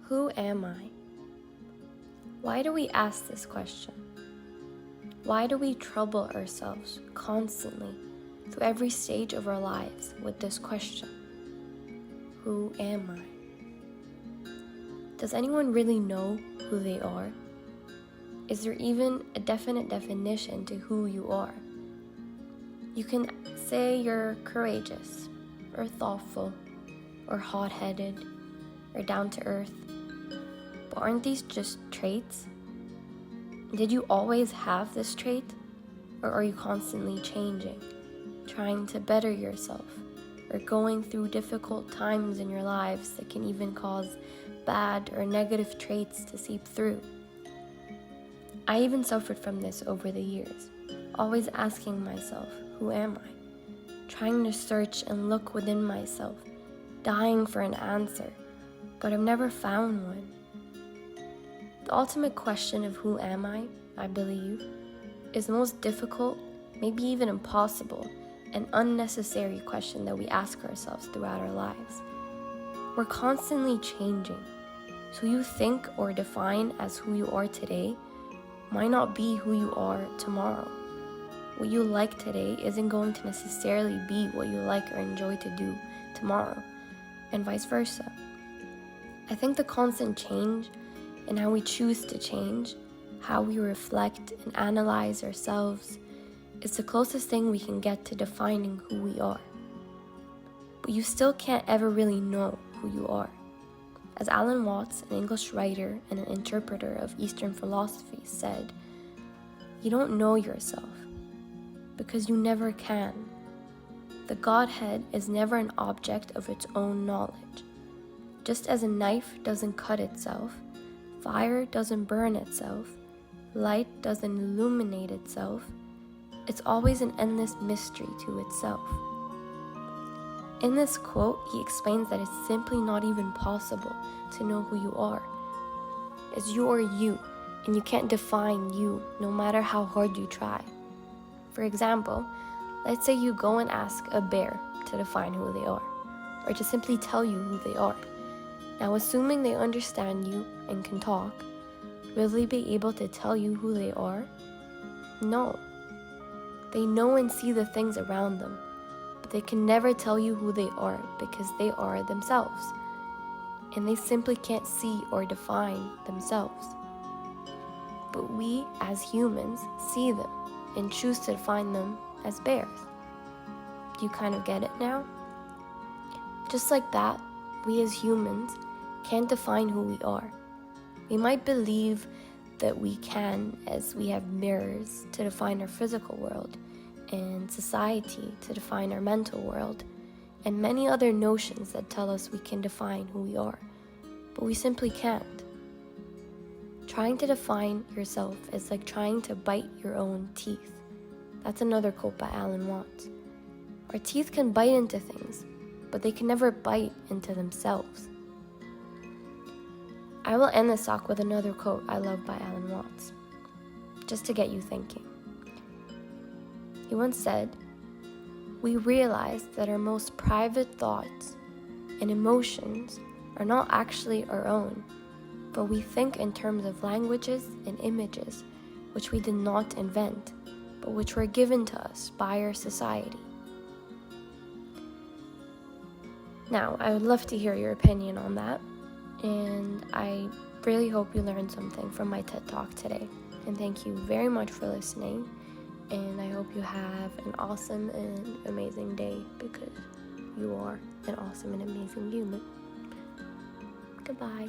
Who am I? Why do we ask this question? Why do we trouble ourselves constantly through every stage of our lives with this question? Who am I? Does anyone really know who they are? Is there even a definite definition to who you are? You can say you're courageous, or thoughtful, or hot-headed, or down-to-earth. But aren't these just traits? Did you always have this trait? Or are you constantly changing, trying to better yourself, or going through difficult times in your lives that can even cause bad or negative traits to seep through? I even suffered from this over the years, always asking myself, who am I? Trying to search and look within myself, dying for an answer, but I've never found one. The ultimate question of who am I believe, is the most difficult, maybe even impossible, and unnecessary question that we ask ourselves throughout our lives. We're constantly changing, so you think or define as who you are today might not be who you are tomorrow. What you like today isn't going to necessarily be what you like or enjoy to do tomorrow, and vice versa. I think the constant change and how we choose to change, how we reflect and analyze ourselves, is the closest thing we can get to defining who we are. But you still can't ever really know who you are. As Alan Watts, an English writer and an interpreter of Eastern philosophy, said, "You don't know yourself because you never can. The Godhead is never an object of its own knowledge. Just as a knife doesn't cut itself, fire doesn't burn itself, light doesn't illuminate itself, it's always an endless mystery to itself." In this quote, he explains that it's simply not even possible to know who you are, as you are you, and you can't define you no matter how hard you try. For example, let's say you go and ask a bear to define who they are, or to simply tell you who they are. Now, assuming they understand you and can talk, will they be able to tell you who they are? No. They know and see the things around them, but they can never tell you who they are because they are themselves, and they simply can't see or define themselves. But we, as humans, see them and choose to define them as bears. Do you kind of get it now? Just like that, we as humans can't define who we are. We might believe that we can, as we have mirrors to define our physical world, and society to define our mental world, and many other notions that tell us we can define who we are, but we simply can't. Trying to define yourself is like trying to bite your own teeth. That's another quote by Alan Watts. Our teeth can bite into things, but they can never bite into themselves. I will end this talk with another quote I love by Alan Watts, just to get you thinking. He once said, "We realize that our most private thoughts and emotions are not actually our own, for we think in terms of languages and images which we did not invent, but which were given to us by our society." Now, I would love to hear your opinion on that, and I really hope you learned something from my TED Talk today. And thank you very much for listening, and I hope you have an awesome and amazing day, because you are an awesome and amazing human. Goodbye.